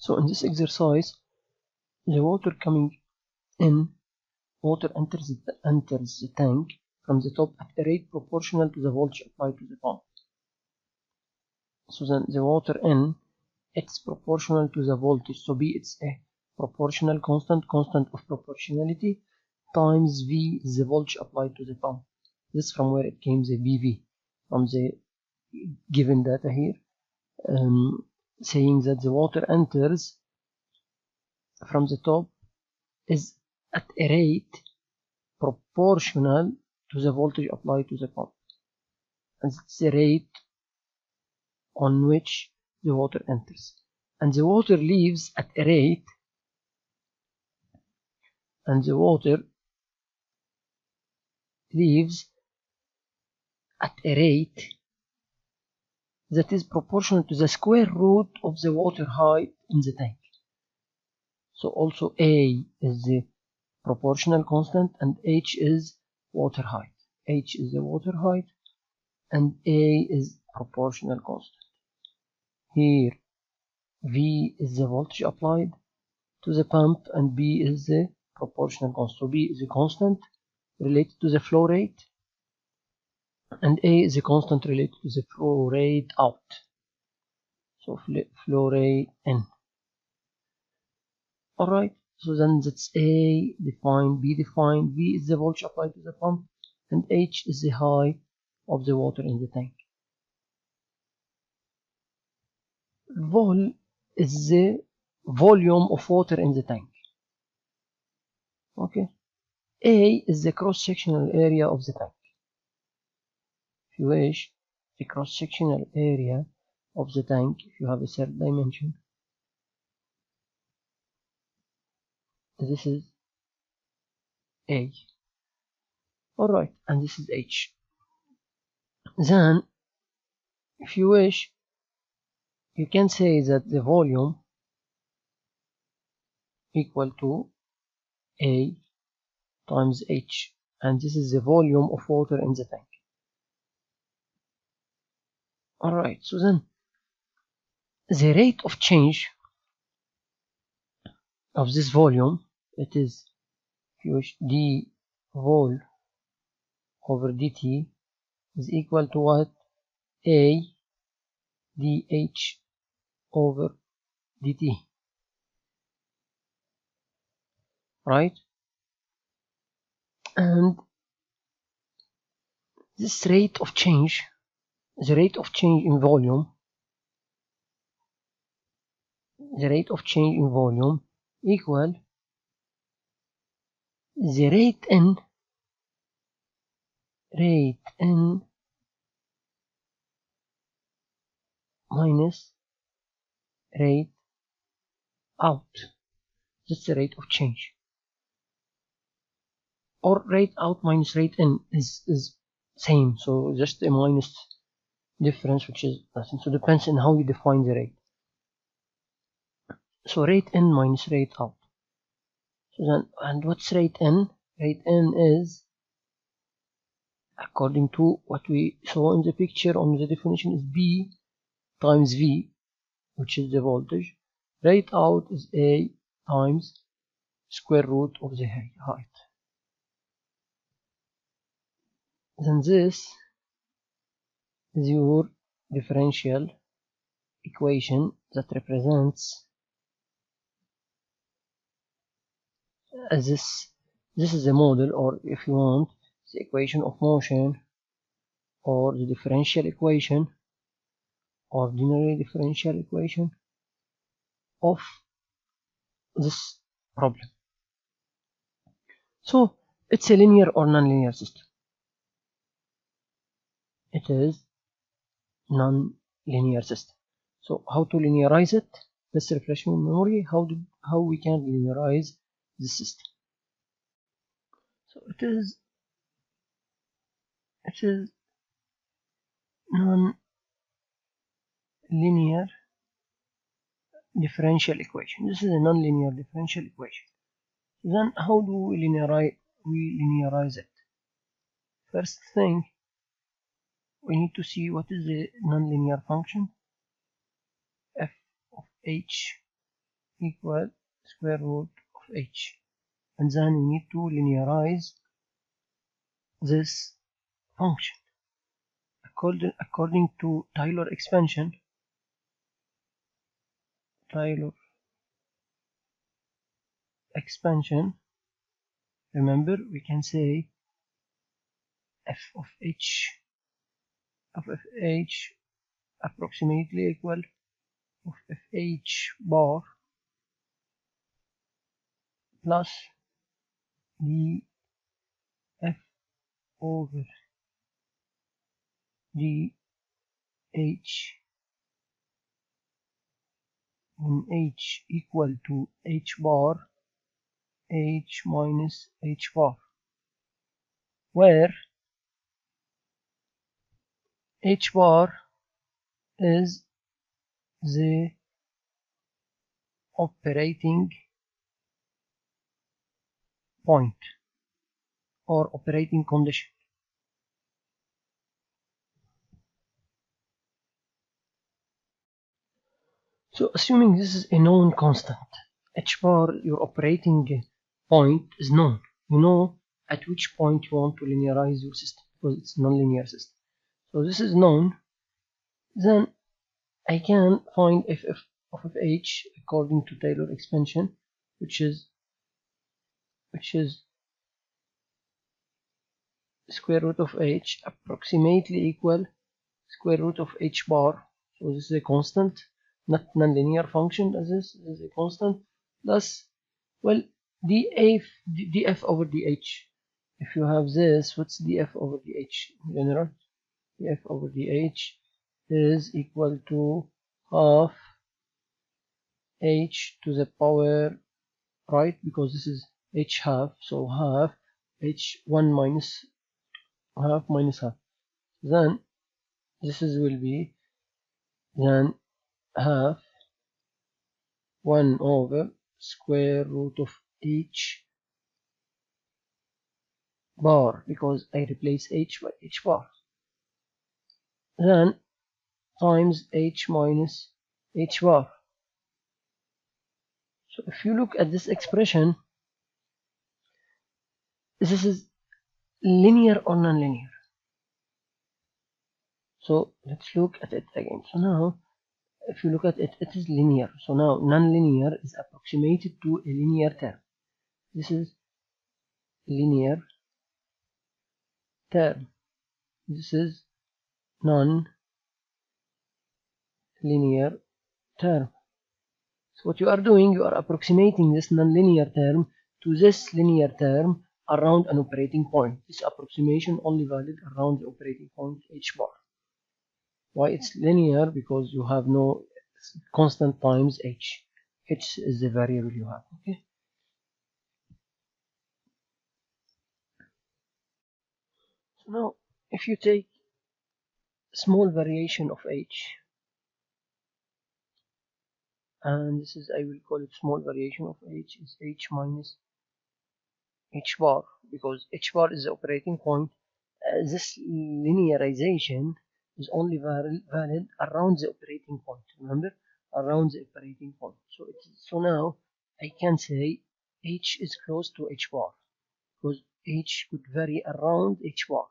So in this exercise, the water coming in, water enters the tank from the top at a rate proportional to the voltage applied to the pump. So then the water in, it's proportional to the voltage, so B, it's a proportional constant of proportionality, times V is the voltage applied to the pump. This is from where it came, the BV, from the given data here, saying that the water enters from the top is at a rate proportional to the voltage applied to the pump, and it's the rate on which the water enters, and the water leaves at a rate, and the water leaves at a rate that is proportional to the square root of the water height in the tank. So also A is the proportional constant and H is water height. H is the water height and A is proportional constant. Here V is the voltage applied to the pump and B is the proportional constant. So B is a constant related to the flow rate and A is a constant related to the flow rate out. So flow rate in. Alright, so then that's A defined, B defined, V is the voltage applied to the pump, and H is the height of the water in the tank. Vol is the volume of water in the tank. Okay. A is the cross-sectional area of the tank. If you wish, the cross-sectional area of the tank, if you have a third dimension, this is A. Alright, and this is H. Then, if you wish, you can say that the volume equal to A times H, and this is the volume of water in the tank. Alright, so then the rate of change of this volume, it is, if you wish, d vol over dt is equal to what? A dH over dt, right? And this rate of change, the rate of change in volume, equal the rate in minus rate out. That's the rate of change. Or rate out minus rate in is same, so just a minus difference, which is nothing. So depends on how you define the rate. So rate in minus rate out. So then, and what's rate in? Rate in is, according to what we saw in the picture on the definition, is B times V, which is the voltage. Rate out is A times square root of the height. Then this is your differential equation that represents as this is the model, or if you want, the equation of motion, or the differential equation, ordinary differential equation of this problem. So it's a linear or non-linear system. It is non-linear system. So how to linearize it? Let's refresh your memory how we can linearize this system. So it is non-linear differential equation. This is a non-linear differential equation. Then how do we linearize it? First thing, we need to see what is the non-linear function. F of h equal square root of h, and then we need to linearize this function according to Taylor expansion. Remember, we can say f of h approximately equal of fh bar plus df over dh when h equal to h bar h minus h bar, where h bar is the operating point or operating condition. So assuming this is a known constant, h bar, your operating point, is known. You know at which point you want to linearize your system because it's a nonlinear system. So this is known. Then I can find f of h according to Taylor expansion, which is square root of h approximately equal square root of h bar. So this is a constant, not nonlinear function, as this is a constant, plus, well, df over dh. If you have this, what's df over dh in general? df over dh is equal to half h to the power, right, because this is h half, so half h1 minus half minus half. Then this is will be then half 1 over square root of h bar, because I replace h by h bar, then times h minus h bar. So if you look at this expression, this is linear or nonlinear. So let's look at it again. So now if you look at it, it is linear. So now nonlinear is approximated to a linear term. This is linear term. This is non-linear term. So what you are doing, you are approximating this nonlinear term to this linear term around an operating point. This approximation only valid around the operating point h bar. Why it's linear? Because you have no constant times h. H is the variable you have. Okay. So now, if you take small variation of h, and this is, I will call it small variation of h, is h minus h bar, because h bar is the operating point. This linearization is only valid around the operating point. Remember, around the operating point. So now I can say h is close to h bar, because h could vary around h bar.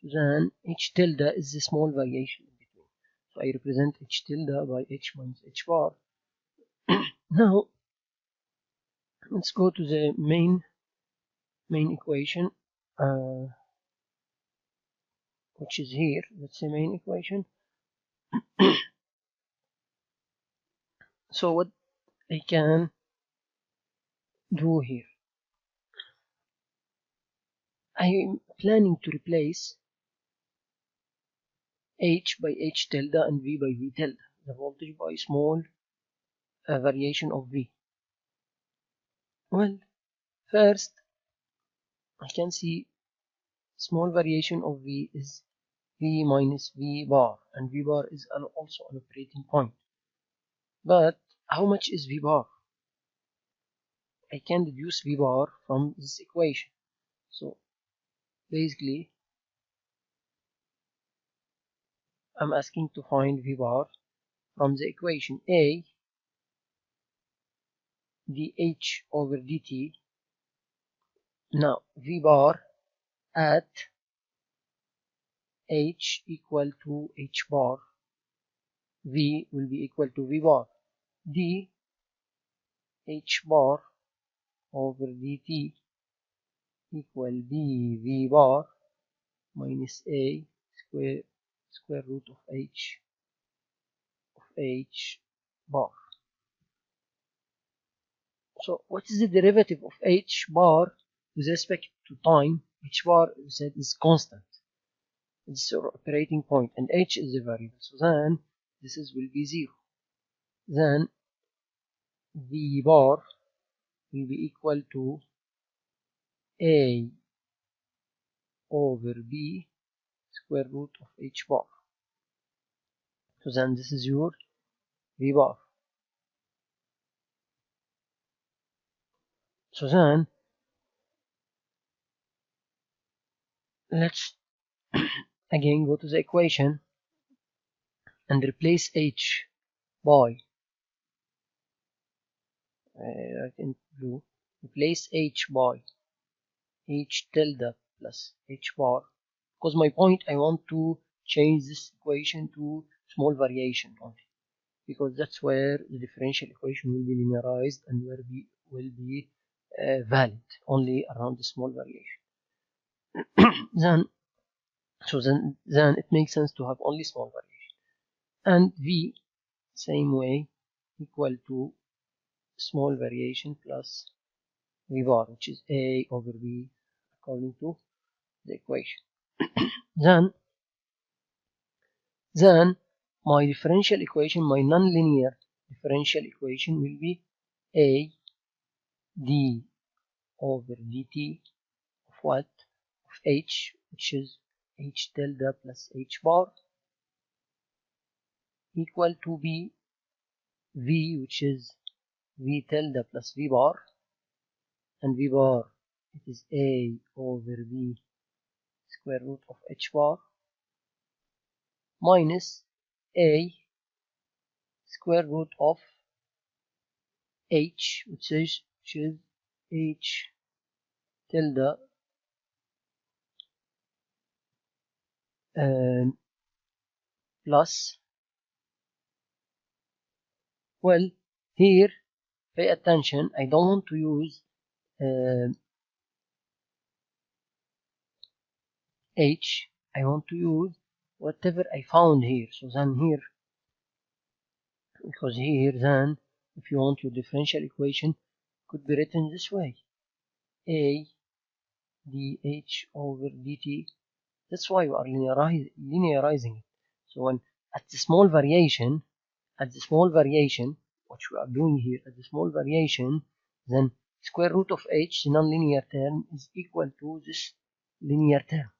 Then h tilde is the small variation in between. So I represent h tilde by h minus h bar. Now let's go to the main equation, which is here. That's the main equation. So what I can do here, I'm planning to replace h by h tilde and v by v tilde, the voltage by small variation of v. Well, first I can see small variation of v is v minus v bar, and v bar is also an operating point. But how much is v bar? I can deduce v bar from this equation. So basically I'm asking to find v bar from the equation. A dh over dt. Now v bar at h equal to h bar, v will be equal to v bar, d h bar over dt equal b v bar minus a square root of h bar. So what is the derivative of h bar with respect to time? H bar, we said, is constant. It's our operating point, and h is a variable. So then this will be 0. Then v bar will be equal to a over b square root of h bar. So then this is your v bar. So then let's again go to the equation and replace h by right in blue, replace h by h tilde plus h bar, because my point, I want to change this equation to small variation only, because that's where the differential equation will be linearized and where will be valid only around the small variation. then it makes sense to have only small variation, and v same way equal to small variation plus v bar, which is a over b according to the equation. then my differential equation, my nonlinear differential equation, will be a d over dt of what? Of h, which is h tilde plus h bar, equal to b v, which is v tilde plus v bar, and v bar, it is a over b square root of h bar, minus a square root of h, which is h tilde plus, well, here pay attention, I don't want to use h, I want to use whatever I found here. So then here, because here then if you want your differential equation, could be written this way: a dh over dt. That's why we are linearizing it. So when at the small variation, what we are doing here, at the small variation, then square root of h, the nonlinear term, is equal to this linear term.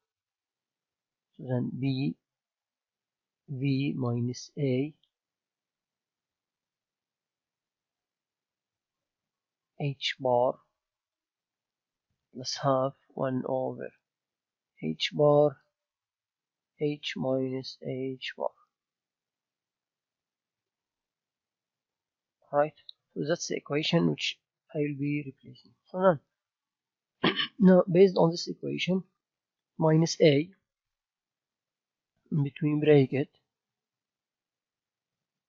So then b v minus a h bar plus half 1 over h bar h minus h bar. Right? So that's the equation which I will be replacing. So now based on this equation, minus a in between bracket,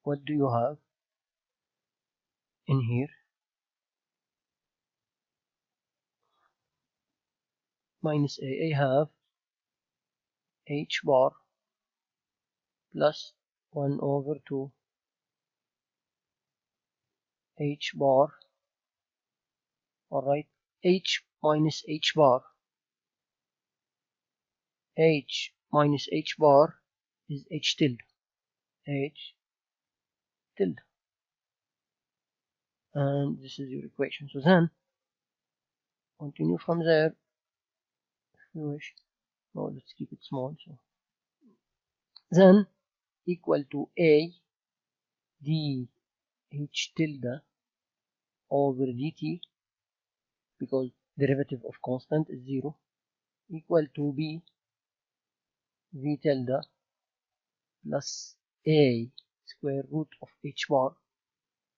what do you have in here? Minus a, I have h bar plus 1 over 2 h bar. Alright, h minus h bar, h minus h bar is h tilde, and this is your equation. So then continue from there if you wish. No, let's keep it small. So then equal to a d h tilde over dt, because derivative of constant is 0, equal to b v tilde plus a square root of h bar,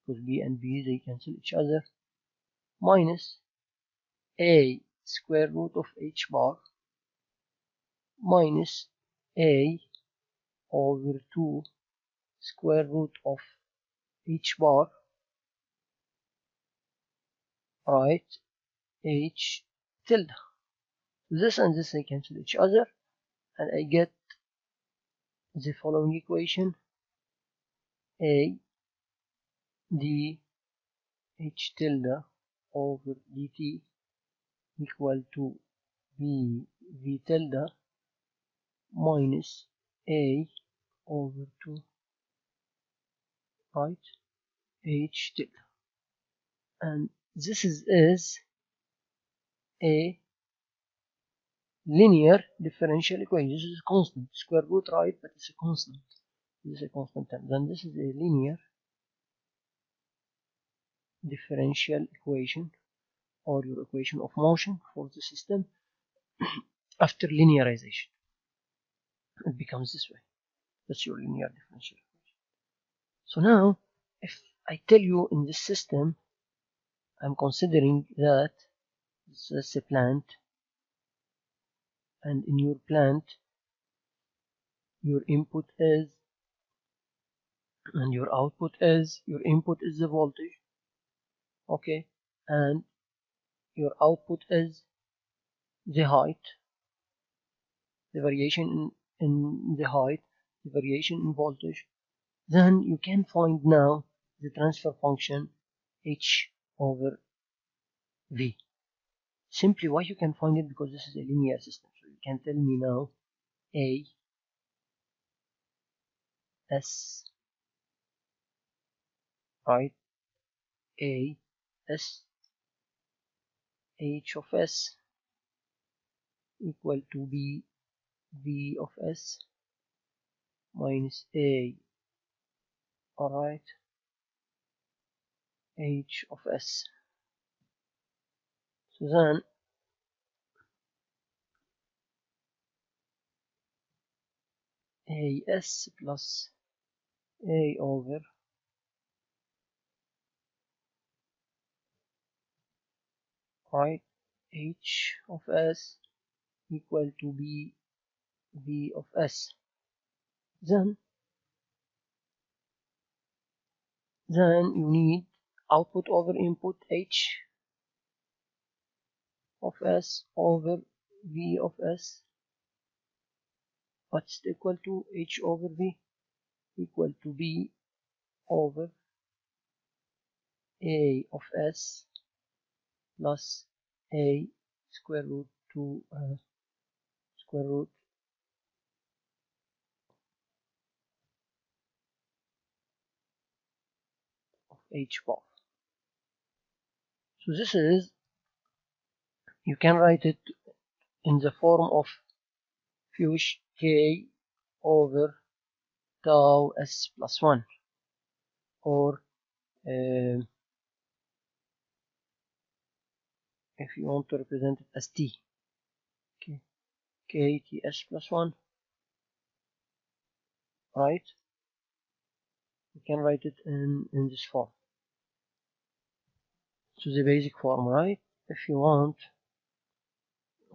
because b and b, they cancel each other, minus a square root of h bar minus a over 2 square root of h bar, right, h tilde. This and this I cancel each other and I get the following equation: a d h tilde over dt equal to b v tilde minus a over 2, right, h tilde. And this is a linear differential equation. This is a constant square root, right, but it's a constant. This is a constant term. Then this is a linear differential equation, or your equation of motion for the system after linearization. It becomes this way. That's your linear differential equation. So now, if I tell you in this system, I'm considering that this is a plant, and in your plant, your input is, and your output is, your input is the voltage, okay, and your output is the height, the variation in the height, the variation in voltage. Then you can find now the transfer function h over v. Simply why you can find it, because this is a linear system. So you can tell me now a s, right, a s h of s equal to b v of s minus a, alright, h of s. So then as plus a over right h of s equal to b v of s. Then you need output over input h of s over v of s. What's equal to h over v? Equal to b over a of s plus a square root to square root of h bar. So this is, you can write it in the form of fush k over tau s plus 1, or if you want to represent it as t, okay, k t s plus 1, right? You can write it in this form. So the basic form, right? If you want,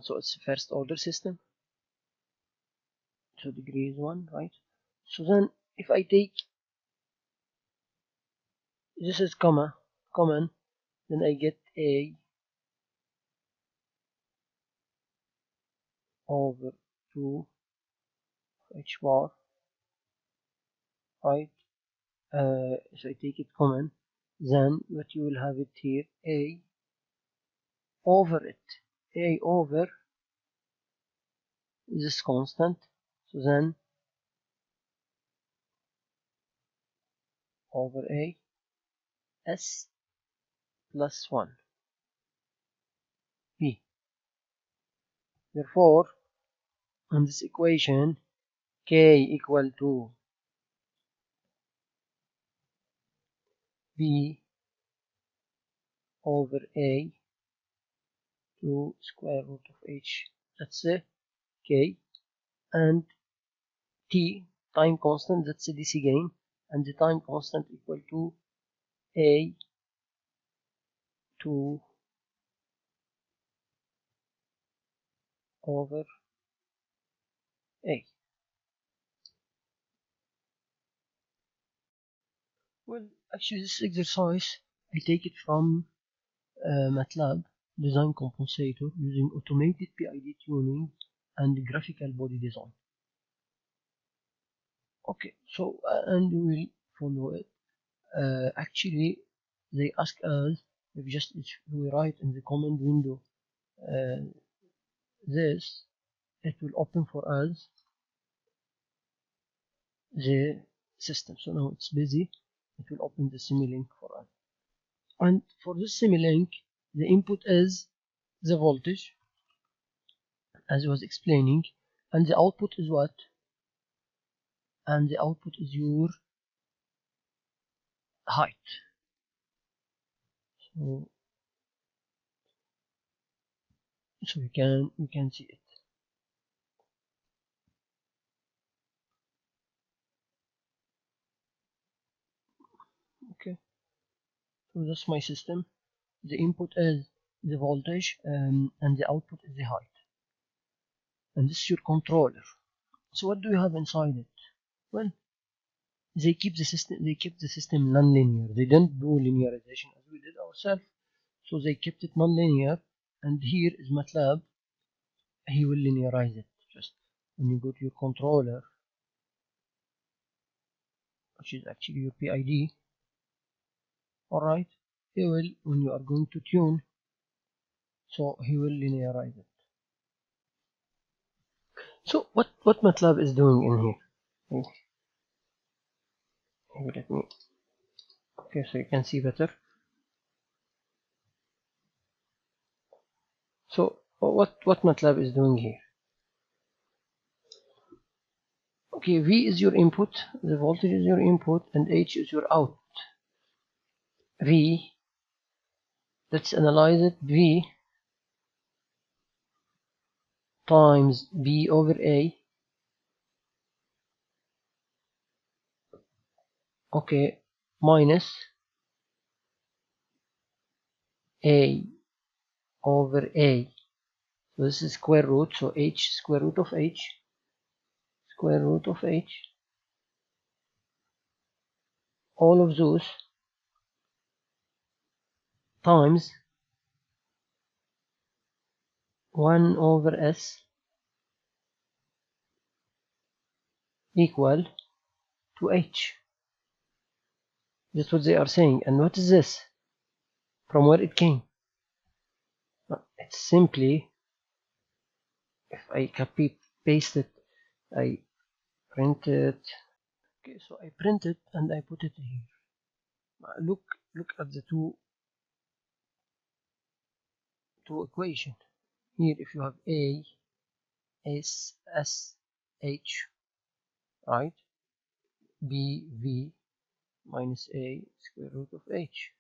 so it's a first order system, so degree is 1, right? So then if I take, this is common, then I get a over 2 h bar, right? So I take it common, then what you will have it here, a over this constant, so then over a s plus 1 b. Therefore, in this equation, k equal to b over a to square root of h, that's a k, and t, time constant, that's a dc gain, and the time constant equal to a to over A. Well, actually this exercise I take it from MATLAB design compensator using automated PID tuning and graphical body design. Okay, so and we will follow it. Actually, they ask us if we write in the command window this, it will open for us the system. So now it's busy. It will open the Simulink for us. And for this Simulink, the input is the voltage, as I was explaining, and the output is what? And the output is your height. So you can see it. Okay. So that's my system. The input is the voltage, and the output is the height. And this is your controller. So what do you have inside it? Well, they keep the system non-linear. They don't do linearization as we did ourselves. So they kept it non-linear, and here is MATLAB. He will linearize it. Just when you go to your controller, which is actually your PID, alright, he will, when you are going to tune, so he will linearize it. So what MATLAB is doing in here? Let me, okay, so you can see better. So what MATLAB is doing here? Okay, V is your input, the voltage is your input, and H is your output. V, let's analyze it. V times B over A. Okay, minus A over A. So this is square root, so H, square root of H, square root of H. All of those times 1 over S equal to H. That's what they are saying. And what is this? From where it came? It's simply, if I copy paste it, I print it. Okay, so I print it and I put it here. Look at the two equation. Here, if you have A S S H, right? B V minus A square root of H,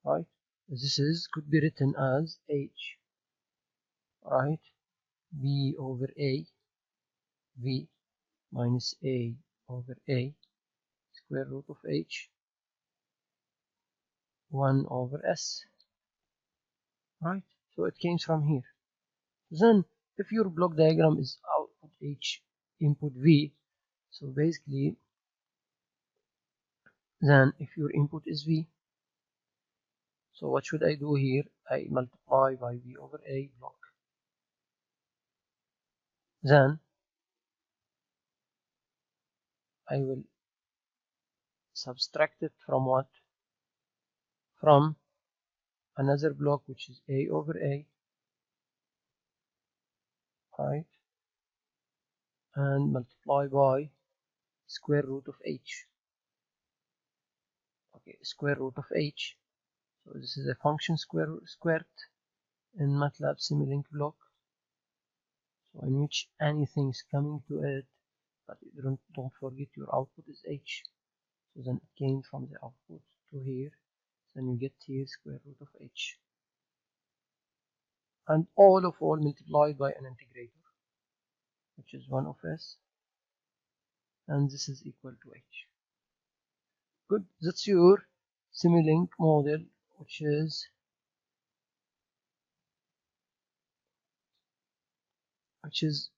right? This is could be written as H, right? B over A V minus A over A square root of H 1 over S, right? So it came from here. Then if your block diagram is output H input V, so basically then if your input is V, so what should I do here? I multiply by V over A block. Then I will subtract it from what? From another block, which is A over A, right? And multiply by square root of H. Okay, square root of H. So this is a function squared in MATLAB Simulink block. So in which anything is coming to it, but don't forget your output is H. So then it came from the output to here. Then you get here square root of H. And all multiplied by an integrator, which is 1 of S. And this is equal to H. Good, that's your Simulink model, which is which is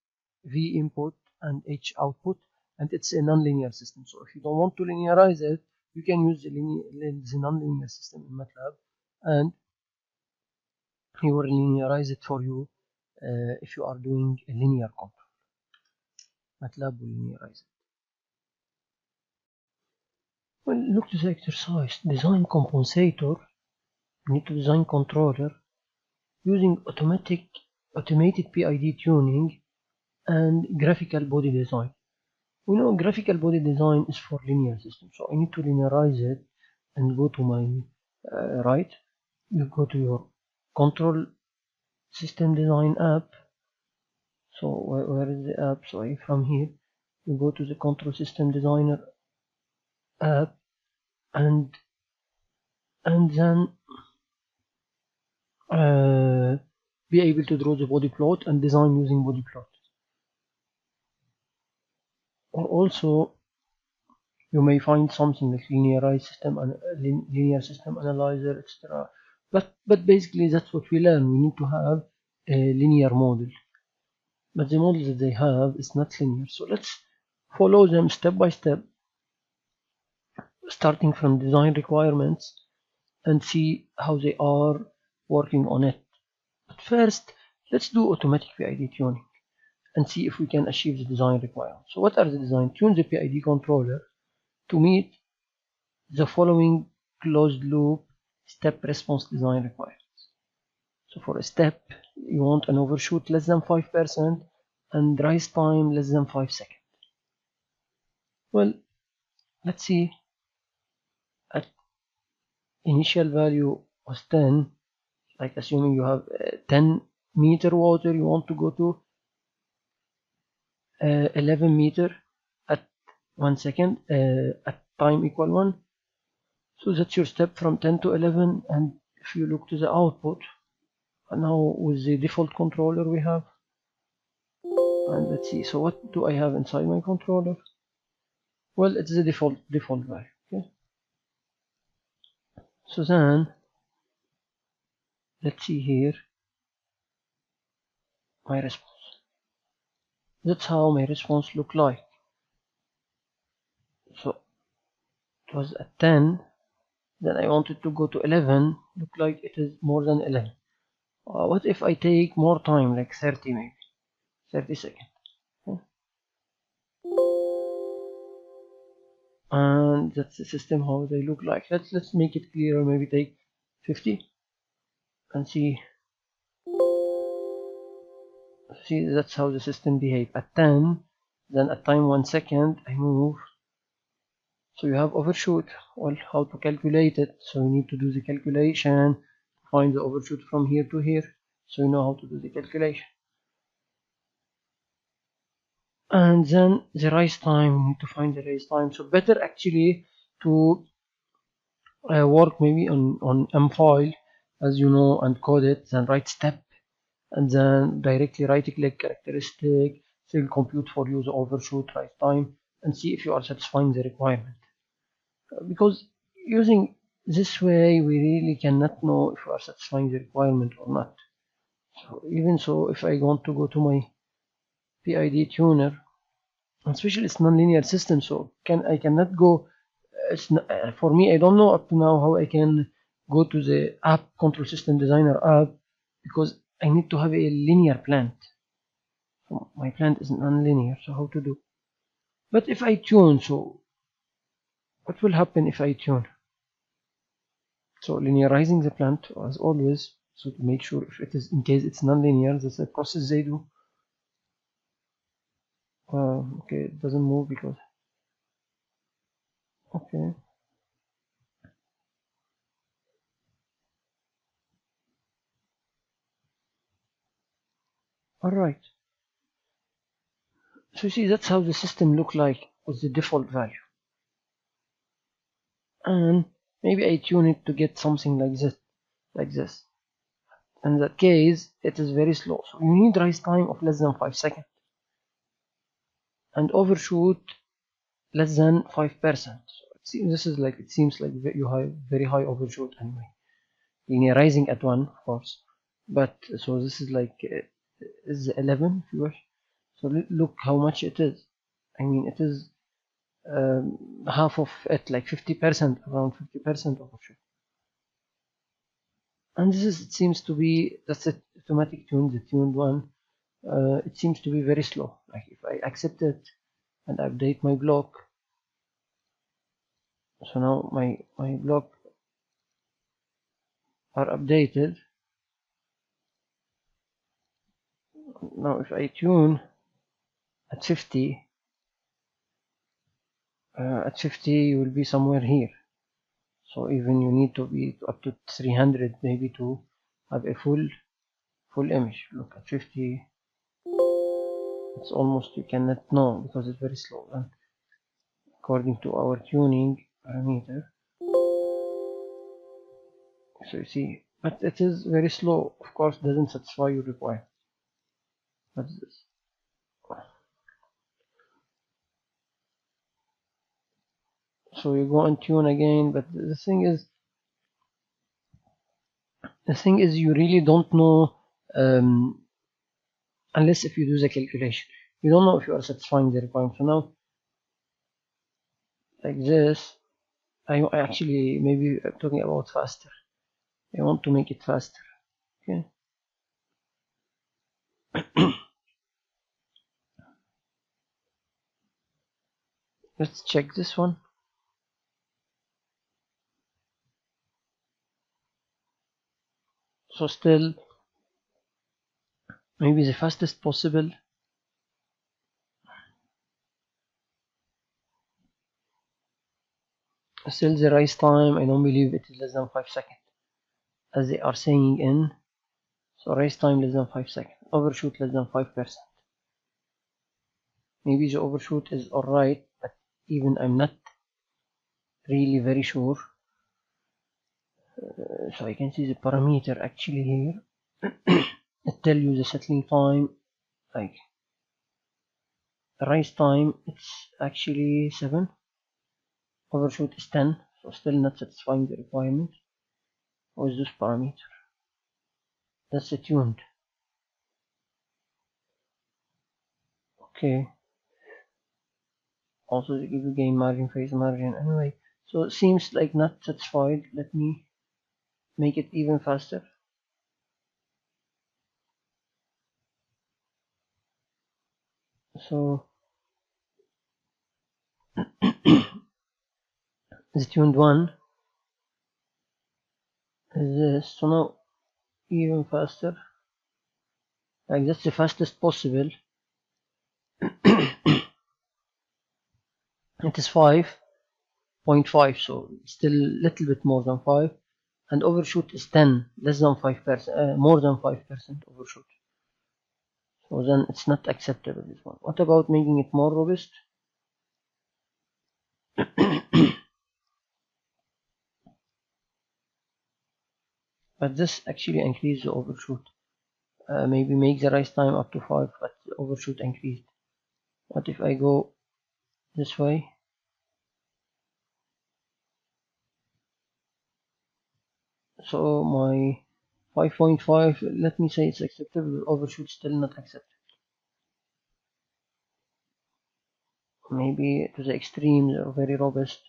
V input and H output, and it's a non-linear system. So if you don't want to linearize it, you can use the non-linear system in MATLAB, and he will linearize it for you if you are doing a linear control. MATLAB will linearize it. Well, look to the exercise. Design compensator. You need to design controller using automated PID tuning and graphical body design. We know graphical body design is for linear system, so I need to linearize it and go to my right. You go to your control system design app. So where is the app? So from here you go to the control system designer app, and then be able to draw the body plot and design using body plot. Or also you may find something like linear system analyzer, etc. But basically that's what we learn. We need to have a linear model, but the model that they have is not linear. So let's follow them step by step, starting from design requirements, and see how they are working on it. But first, let's do automatic PID tuning and see if we can achieve the design requirements. So what are the design? Tune the PID controller to meet the following closed loop step response design requirements. So for a step, you want an overshoot less than 5% and rise time less than 5 seconds. Well, let's see. At initial value was 10, like assuming you have 10 meter water, you want to go to 11 meter at 1 second at time equal 1. So that's your step from 10 to 11. And if you look to the output, now with the default controller we have, and let's see, so what do I have inside my controller? Well, it's the default value. Okay, so then let's see here my response. That's how my response look like. So it was at 10, then I wanted to go to 11. Look like it is more than 11. What if I take more time, like 30, maybe 30 seconds? Okay. And that's the system how they look like. Let's make it clearer. Maybe take 50 and see. See, that's how the system behave at 10. Then at time 1 second I move. So you have overshoot. Well, how to calculate it? So you need to do the calculation, find the overshoot from here to here, so you know how to do the calculation. And then the rise time, you need to find the rise time. So better actually to work maybe on M file, as you know, and code it, then write step, and then directly right click characteristic, still compute for you the overshoot rise time, and see if you are satisfying the requirement. Because using this way we really cannot know if we are satisfying the requirement or not. So even so, if I want to go to my PID tuner, especially it's non-linear system, so I cannot go. It's not, for me, I don't know up to now how I can go to the app control system designer app, because I need to have a linear plant. So my plant is non-linear, so how to do? But if I tune, so what will happen if I tune? So linearizing the plant as always, so to make sure if it is, in case it's non-linear, that's a process they do. Okay, it doesn't move because, okay. Alright. So you see, that's how the system look like with the default value. And maybe I tune it to get something like this. In that case, it is very slow. So you need rise time of less than 5 seconds. And overshoot less than 5%. So this is like, it seems like you have very high overshoot anyway. Linearizing at 1, of course. But so this is like is 11 if you wish. So look how much it is. I mean, it is half of it, like 50%, around 50% overshoot. And this is, it seems to be, that's it, automatic tune, the tuned one. It seems to be very slow. Like if I accept it and update my block, so now my block are updated. Now if I tune at 50, you will be somewhere here. So even you need to be up to 300 maybe to have a full image. Look at 50. It's almost, you cannot know because it's very slow. And according to our tuning parameter, so you see, but it is very slow. Of course, doesn't satisfy your requirement. What's this? So you go and tune again, but the thing is you really don't know, unless if you do the calculation, you don't know if you are satisfying the requirement. So now, like this, I actually, maybe I'm talking about faster. I want to make it faster. Okay. Let's check this one. So still, maybe the fastest possible. Still the rise time, I don't believe it is less than 5 seconds, as they are saying in. So rise time less than 5 seconds, overshoot less than 5%. Maybe the overshoot is alright, but even I'm not really very sure. So I can see the parameter actually here. It tells you the settling time, like rise time, it's actually 7. Overshoot is 10, so still not satisfying the requirement. What is this parameter? That's a tuned. Okay. Also they give you gain margin, phase margin. Anyway, so it seems like not satisfied. Let me make it even faster. So the tuned one is this. So now even faster. Like that's the fastest possible. It is 5.5, so still a little bit more than 5. And overshoot is 10, less than 5%, more than 5% overshoot. So then it's not acceptable, this one. What about making it more robust? But this actually increased the overshoot. Maybe make the rise time up to 5, but the overshoot increased. What if I go this way? So my 5.5, let me say it's acceptable, overshoot still not acceptable. Maybe to the extremes or very robust.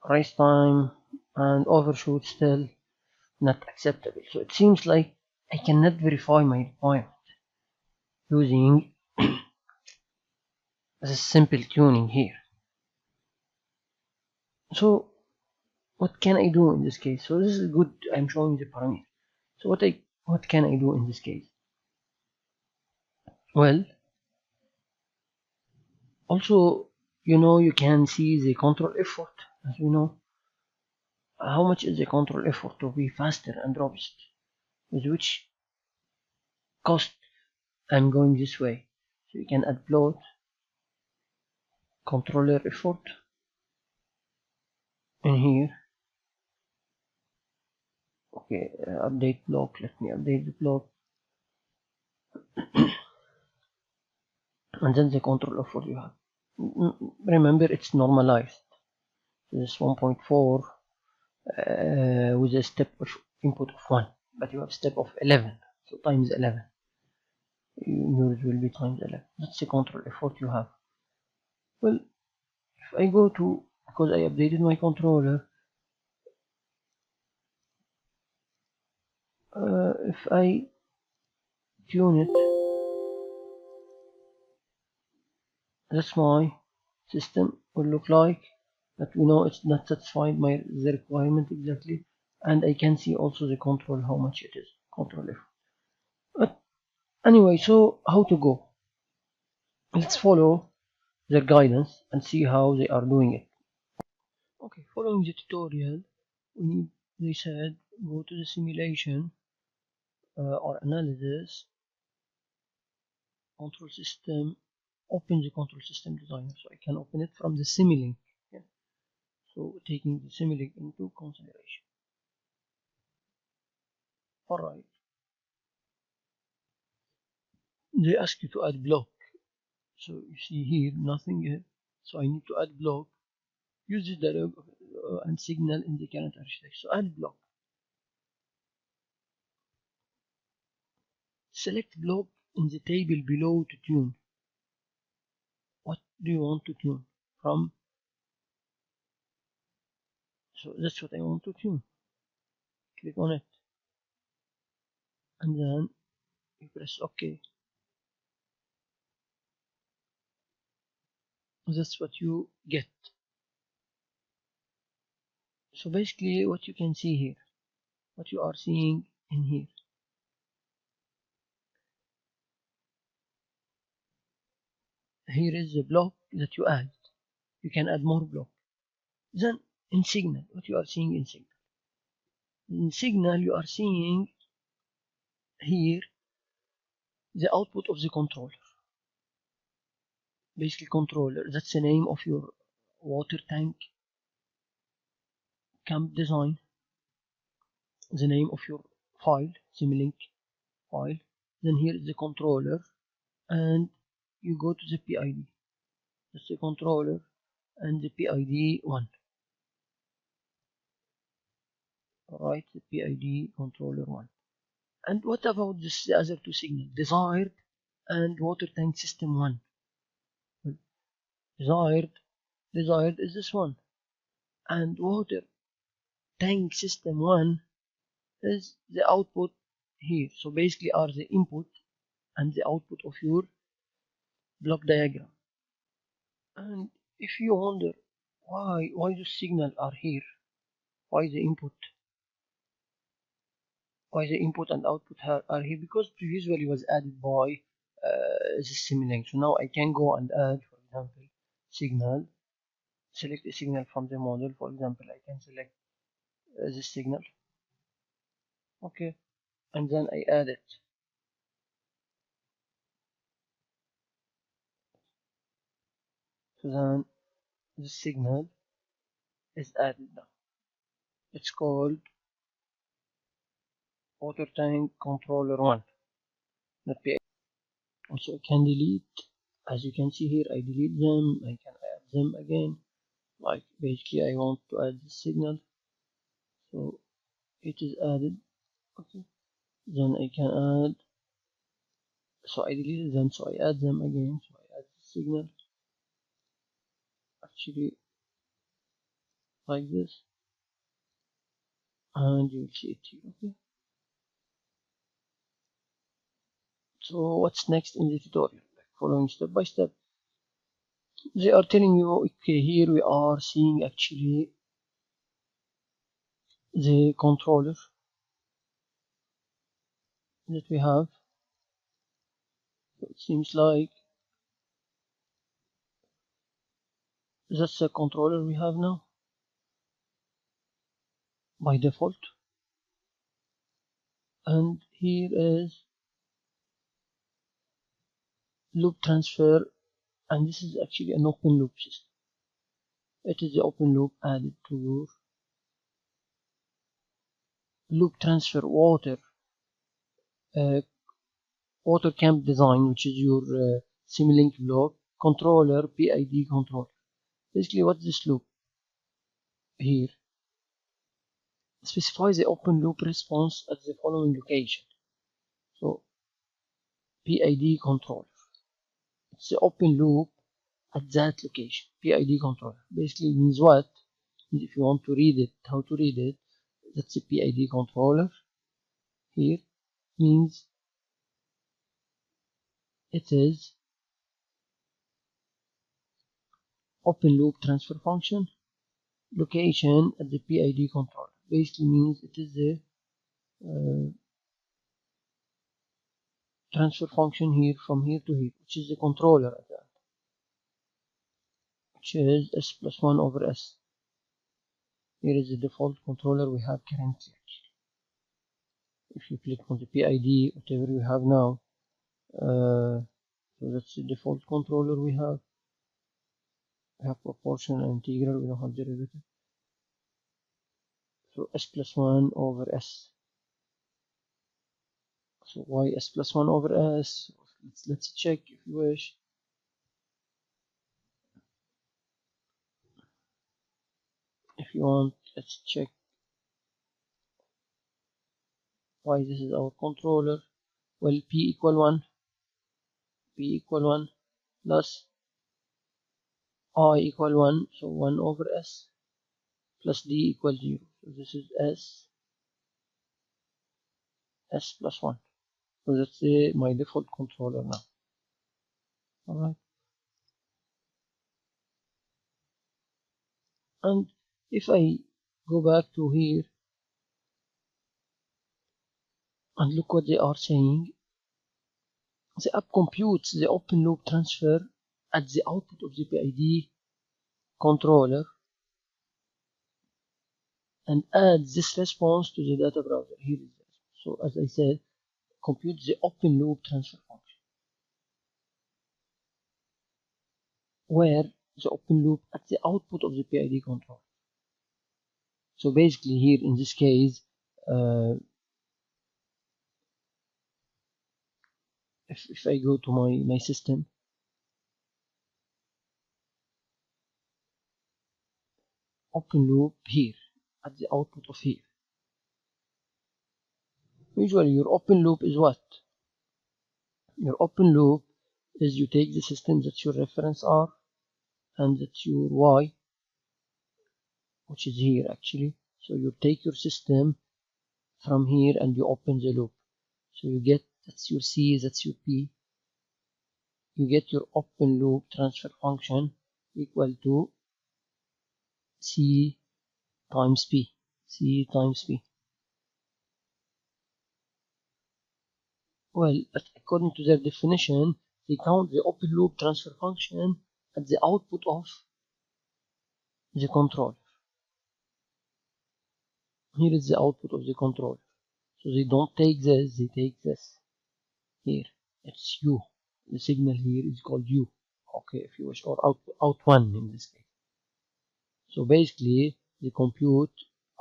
Rise time and overshoot still not acceptable. So it seems like I cannot verify my requirement using this simple tuning here. So what can I do in this case? So this is good, I'm showing the parameter. So what can I do in this case? Well, also, you can see the control effort, as you know. How much is the control effort to be faster and robust? With which cost I'm going this way. So you can add plot, controller effort in here. Okay, update block. Let me update the block. And then the control effort you have. Remember, it's normalized. This 1.4 with a step of input of 1, but you have step of 11. So times 11. Yours will be times 11. That's the control effort you have. Well, if I go to, because I updated my controller, if I tune it, that's my system will look like. That we know it's not satisfied the requirement exactly, and I can see also the control, how much it is, control effort. But anyway, so how to go? Let's follow their guidance and see how they are doing it. Okay, following the tutorial, they said go to the simulation or analysis, control system, open the control system designer. So I can open it from the Simulink. Okay? So taking the Simulink into consideration. Alright. They ask you to add block. So you see here, nothing here. So I need to add block. Use this dialog and signal in the current architecture. So add block. Select block in the table below to tune. What do you want to tune from? So that's what I want to tune. Click on it. And then you press OK. That's what you get. So basically what you can see here, what you are seeing in here. Here is the block that you add. You can add more block. Then in signal, what you are seeing in signal. In signal you are seeing here the output of the controller. Basically controller, that's the name of your water tank camp design, the name of your file, Simulink file. Then here is the controller, and you go to the PID. That's the controller and the PID 1. Alright, the PID controller 1. And what about the other two signals? Desired and water tank system 1. Well, desired is this one. And water tank system 1 is the output here. So basically are the input and the output of your block diagram. And if you wonder why those signals are here, why the input and output are here, because previously was added by the Simulink. So now I can go and add, for example, signal, select a signal from the model. For example, I can select this signal, okay, and then I add it. So then this signal is added now. It's called water tank controller 1. Not PID. Also I can delete, as you can see here, I delete them, I can add them again. Like basically I want to add the signal, so it is added, okay. Then I can add, so I deleted them, so I add them again, so I add the signal, actually like this, and you will see it here, okay. So what's next in the tutorial? Following step by step, they are telling you, okay, here we are seeing actually the controller that we have. So it seems like that's the controller we have now by default. And here is loop transfer, and this is actually an open loop system. It is the open loop added to your loop transfer water camp design, which is your Simulink block controller PID controller. Basically, what's this loop here? Specifies the open loop response at the following location. PID controller. It's the open loop at that location. PID controller basically means what? If you want to read it, how to read it, that's a PID controller. Here means it is open loop transfer function location at the PID controller. Basically means it is the transfer function here from here to here, which is the controller at that, which is s plus 1 over s. Here is the default controller we have currently. If you click on the PID, whatever we have now, so that's the default controller we have. We have proportional and integral, we don't have derivative. So s plus 1 over s. So why s plus 1 over s? Let's check if you wish. If you want, let's check why this is our controller. Well, p equal 1 plus I equal 1, so 1 over s plus d equals 0. So this is s plus 1. So that's my default controller now. Alright. And if I go back to here and look what they are saying, the app computes the open loop transfer at the output of the PID controller and adds this response to the data browser. Here is this. So as I said, compute the open loop transfer function, where the open loop at the output of the PID controller. So basically here in this case, if I go to my system, open loop here at the output of here. Usually your open loop is what? Your open loop is you take the system that's your reference R and that's your Y, which is here actually. So you take your system from here and you open the loop. So you get, that's your C, that's your P. You get your open loop transfer function equal to C times P. C times P. Well, according to their definition, they count the open loop transfer function at the output of the controller. Here is the output of the controller. So they don't take this, they take this. Here, it's U. The signal here is called U. Okay, if you wish, or out 1 in this case. So basically, they compute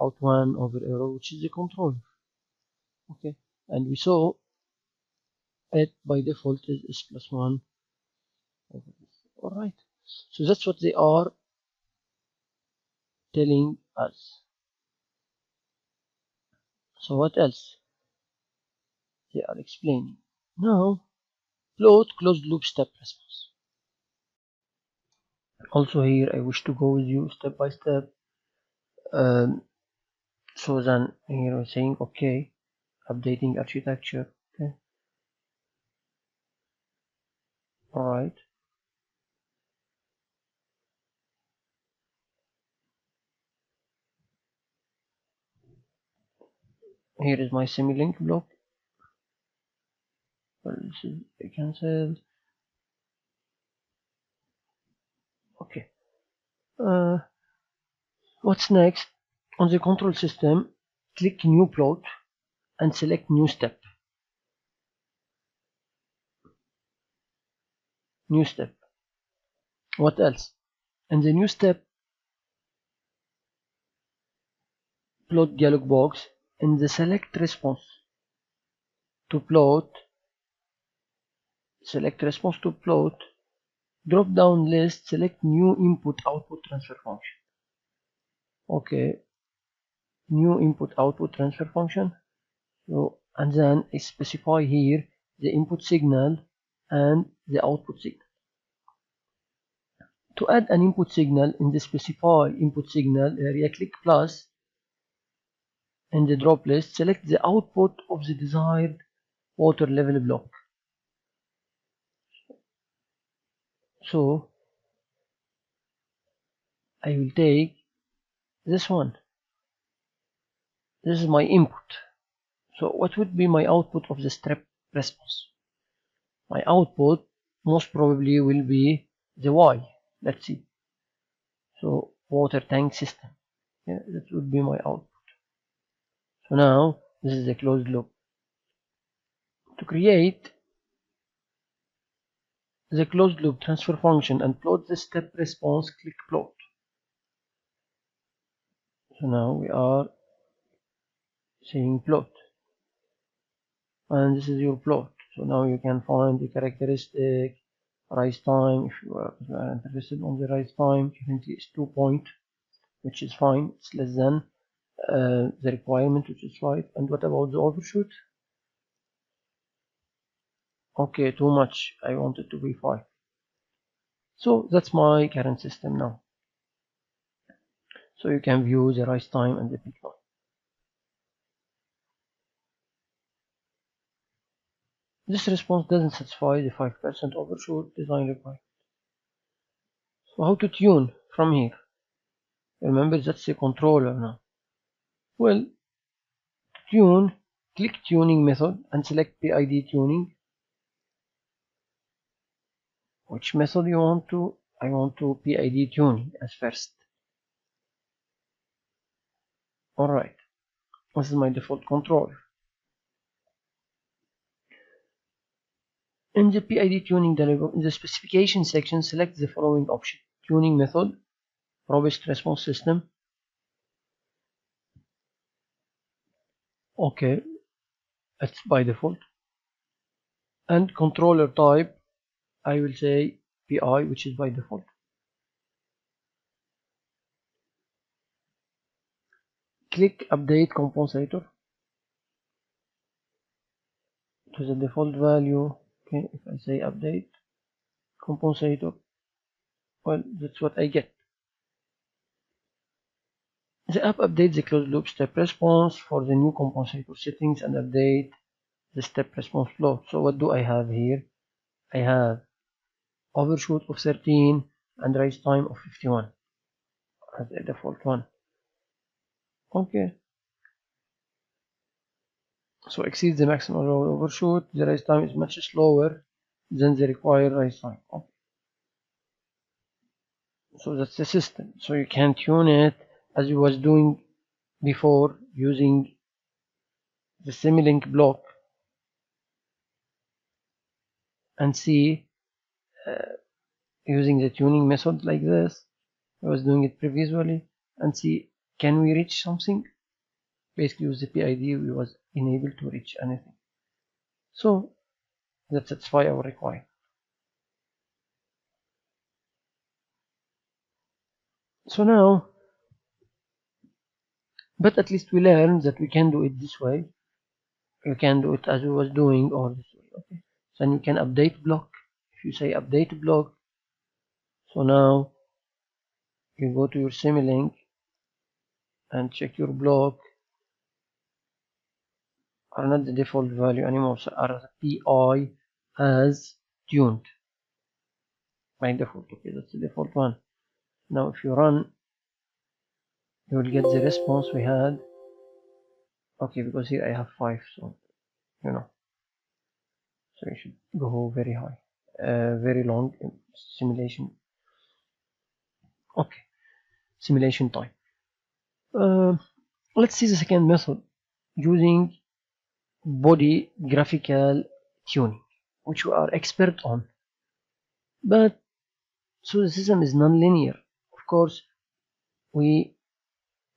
out 1 over error, which is the controller. Okay, and we saw it by default is s plus 1 over this. Alright, so that's what they are telling us. So what else? They are explaining. Now, plot closed loop step response. Also here, I wish to go with you step by step. So then here we're saying, okay, updating architecture. Okay. Alright. Here is my semi-link block. Well, this is cancelled. Okay. What's next? On the control system, click new plot and select new step. New step. What else? In the new step plot dialog box, in the select response to plot, select response to plot, drop down list, select new input output transfer function. Okay, new input output transfer function. So, and then I specify here the input signal and the output signal. To add an input signal in the specify input signal area, click plus in the drop list, select the output of the desired water level block. So I will take this one. This is my input. So what would be my output of the step response? My output most probably will be the Y. Let's see. So water tank system. Yeah, that would be my output. So now this is a closed loop. To create the closed loop transfer function and plot the step response, click plot. So now we are saying plot, and this is your plot. So now you can find the characteristic rise time. If you are interested on the rise time, currently is 2 point, which is fine. It's less than the requirement, which is 5. And what about the overshoot? Okay, too much. I want it to be 5. So that's my current system now. So you can view the rise time and the peak time. This response doesn't satisfy the 5% overshoot design requirement. So how to tune from here? Remember, that's the controller now. Well, to tune, click tuning method and select PID tuning. Which method you want to? I want to PID tuning as first. Alright, this is my default controller. In the PID tuning dialog, in the specification section, select the following option: tuning method, robust response system. Okay, it's by default. And controller type, I will say PI, which is by default. Click update compensator to the default value. Okay, if I say update compensator, well, that's what I get. The app updates the closed loop step response for the new compensator settings and update the step response flow. So what do I have here? I have overshoot of 13 and rise time of 51 as the default one. Okay. So exceeds the maximum overshoot. The rise time is much slower than the required rise time. Okay. So that's the system. So you can tune it as you was doing before using the Simulink block and see using the tuning method like this. I was doing it previously and see, can we reach something? Basically with the PID we was unable to reach anything. So that satisfies our requirement. So now, but at least we learned that we can do it this way. You can do it as we was doing or this way. Okay. So then you can update block. If you say update block, so now you go to your Simulink and check your block are not the default value anymore, so are PI as tuned by default. Okay, that's the default one. Now if you run, you will get the response we had. Okay, because here I have 5, so you know, so you should go very high, very long simulation. Okay, simulation time. Let's see the second method using Bode graphical tuning, which we are expert on. But so the system is non-linear. Of course, we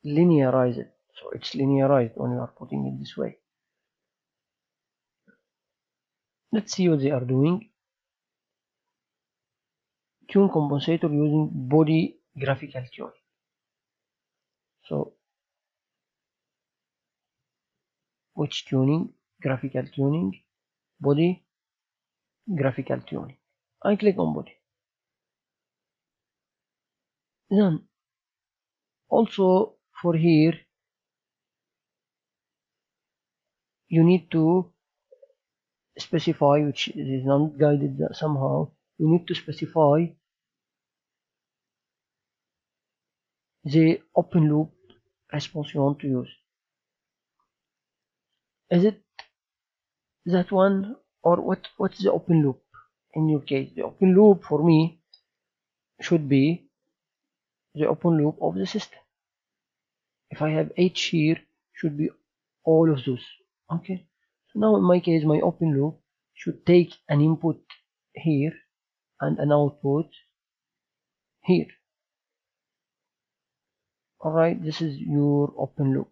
linearize it, so it's linearized when you are putting it this way. Let's see what they are doing. Tune compensator using Bode graphical tuning. So which tuning? Graphical tuning, Bode graphical tuning. I click on Bode. Then also for here you need to specify, which is not guided somehow, you need to specify the open loop response you want to use. Is it that one, or what's the open loop in your case? The open loop for me should be the open loop of the system. If I have H here, should be all of those. Okay, so now in my case my open loop should take an input here and an output here. Alright, this is your open loop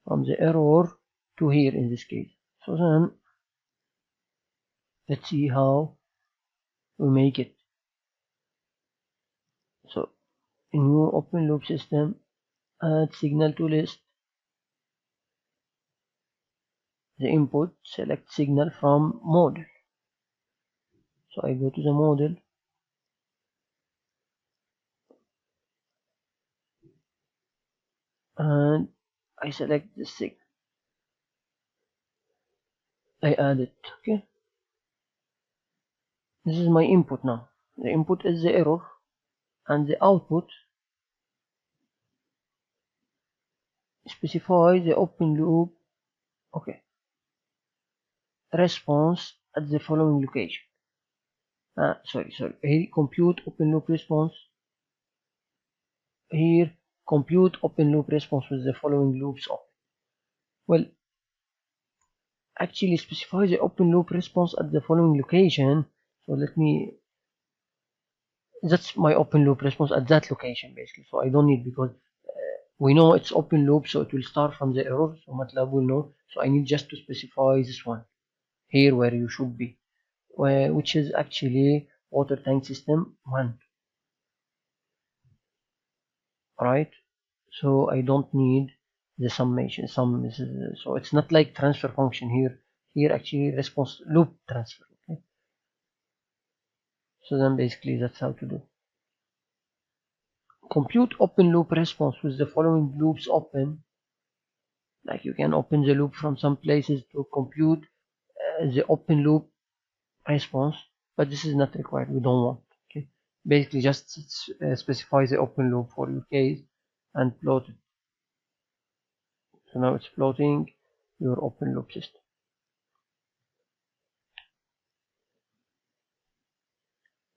from the error to here in this case. So then let's see how we make it. So in your open loop system, add signal to list, the input, select signal from model. So I go to the model, and I select the signal. I add it. Okay, this is my input now. The input is the error, and the output specify the open loop. Okay, response at the following location. Sorry. Here compute open loop response. Here compute open loop response with the following loops open. Well, actually specify the open loop response at the following location. So that's my open loop response at that location basically. So I don't need, because we know it's open loop, so it will start from the error, so MATLAB will know. So I need just to specify this one here where you should be, which is actually water tank system 1. Right, so I don't need the summation. So it's not like transfer function here actually response loop transfer. Okay, so then basically that's how to do. Compute open loop response with the following loops open. Like you can open the loop from some places to compute the open loop response, but this is not required, we don't want. Okay, basically just specify the open loop for your case and plot it. So now it's plotting your open loop system.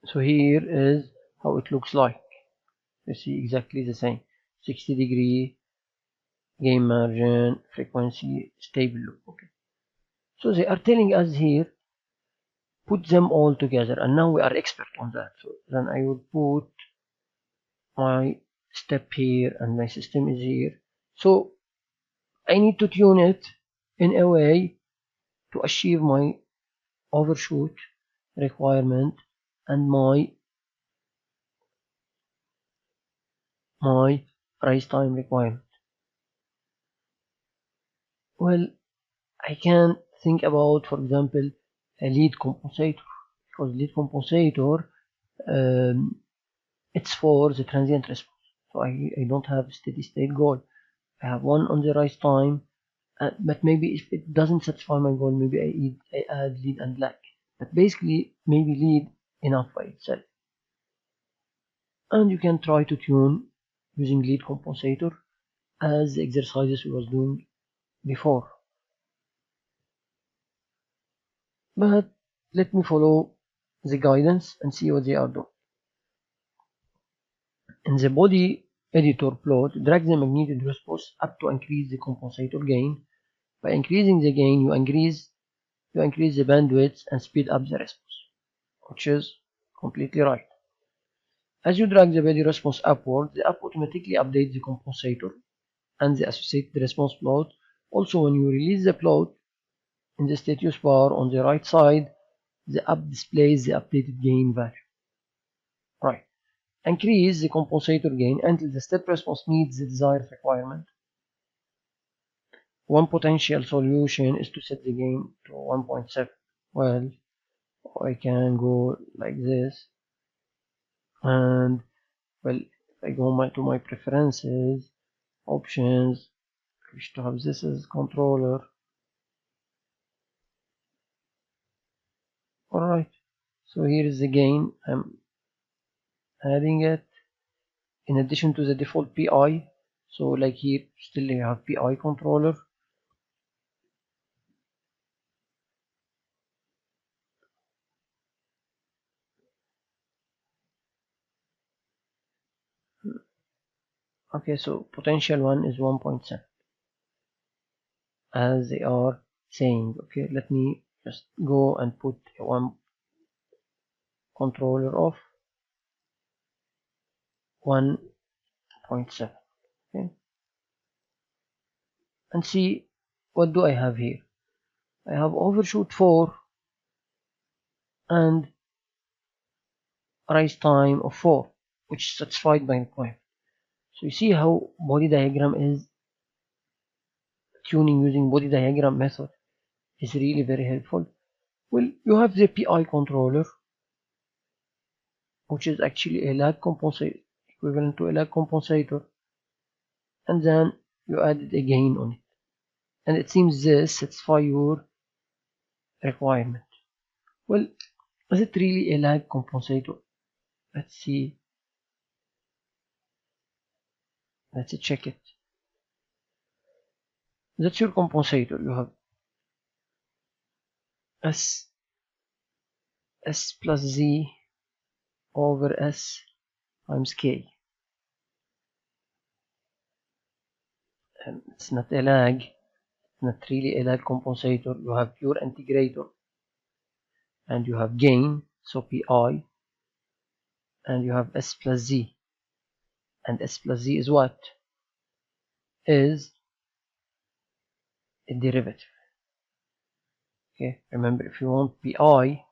So here is how it looks like. You see exactly the same, 60-degree gain margin, frequency, stable loop. Okay, so they are telling us here, put them all together, and now we are expert on that. So then I will put my step here and my system is here. So I need to tune it in a way to achieve my overshoot requirement and my rise time requirement. Well, I can think about, for example, a lead compensator, because lead compensator it's for the transient response. So I don't have a steady state goal. I have one on the rise time, but maybe if it doesn't satisfy my goal, maybe I add lead and lag. But basically, maybe lead enough by itself. And you can try to tune using lead compensator as the exercises we was doing before. But let me follow the guidance and see what they are doing. In the Bode editor plot, drag the magnitude response up to increase the compensator gain. By increasing the gain, you increase the bandwidth and speed up the response, which is completely right. As you drag the Bode response upward, the app automatically updates the compensator and the associated response plot. Also, when you release the plot, in the status bar on the right side, the app displays the updated gain value. Right. Increase the compensator gain until the step response meets the desired requirement. One potential solution is to set the gain to 1.7. Well, or I can go like this, and well, if I go to my preferences, options, I wish to have this as controller. Alright, so here is the gain. I'm adding it in addition to the default PI. So like here, still you have PI controller. Okay, so potential one is 1.7 as they are saying. Okay, let me just go and put one controller of 1.7. Okay, and see what do I have here. I have overshoot 4 and rise time of 4, which is satisfied by requirement. So you see how body diagram is tuning using body diagram method is really very helpful. Well, you have the PI controller, which is actually a lag compensator, equivalent to a lag compensator, and then you added a gain on it, and it seems this satisfies your requirement. Well, is it really a lag compensator? Let's see. Let's check it. That's your compensator. You have S plus Z over S times K. And it's not a lag, not really a lag compensator. You have pure integrator, and you have gain, so PI, and you have S plus Z, and S plus Z is what? Is a derivative. Okay, remember, if you want PI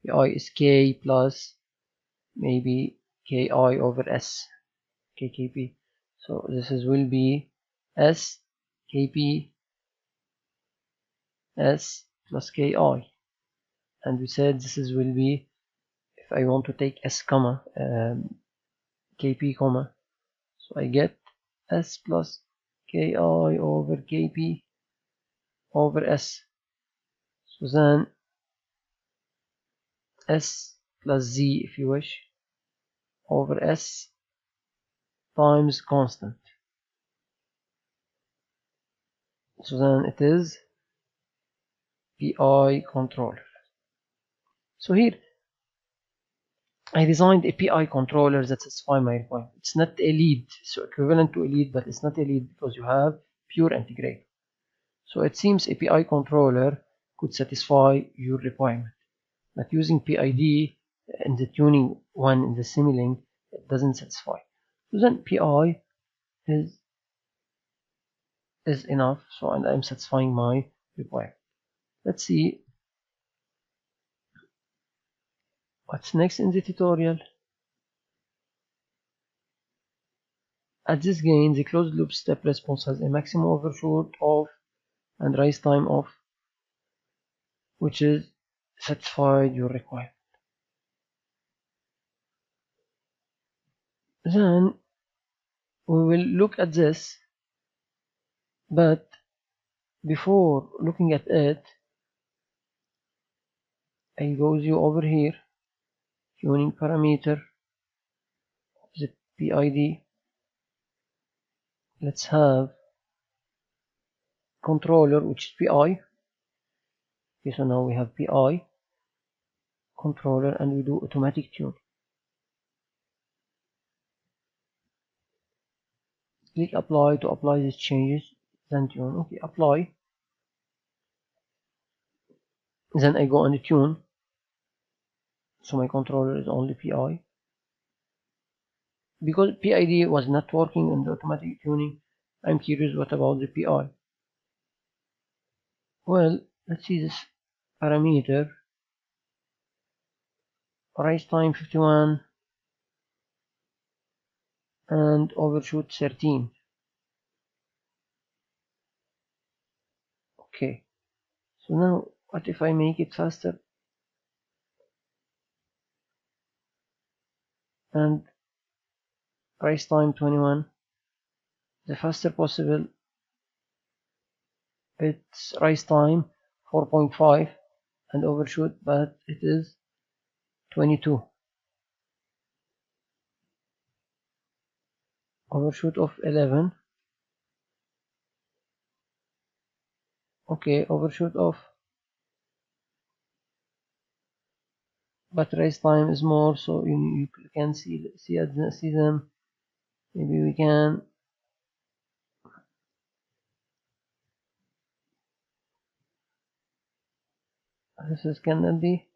is K plus maybe KI over S, KKP. So this will be S KP S plus KI, and we said this will be, if I want to take S comma KP comma, so I get S plus KI over KP over S. So then S plus Z, if you wish, over S times constant. So then it is PI controller. So here I designed a PI controller that satisfies my requirement. It's not a lead, so equivalent to a lead, but it's not a lead because you have pure integrator. So it seems a PI controller could satisfy your requirement. But using PID in the tuning one in the Simulink, it doesn't satisfy. So then PI is enough, so and I'm satisfying my requirement. Let's see what's next in the tutorial. At this gain, the closed loop step response has a maximum overshoot of and rise time of, which is satisfied your requirement. Then we will look at this, but before looking at it, I goes you over here, tuning parameter, the PID. Let's have controller, which is PI. Okay, so now we have PI controller, and we do automatic tune. Click apply to apply these changes, then tune. Okay, apply. Then I go on the tune. So my controller is only PI. Because PID was not working in the automatic tuning, I'm curious what about the PI. Well, let's see this parameter. Rise time 51 and overshoot 13. Okay, so now what if I make it faster? and rise time 21, the faster possible. Its rise time 4.5 and overshoot, but it is 22. Overshoot of 11. Okay, overshoot of, but rise time is more, so you can see them. Maybe we can, this is cannot be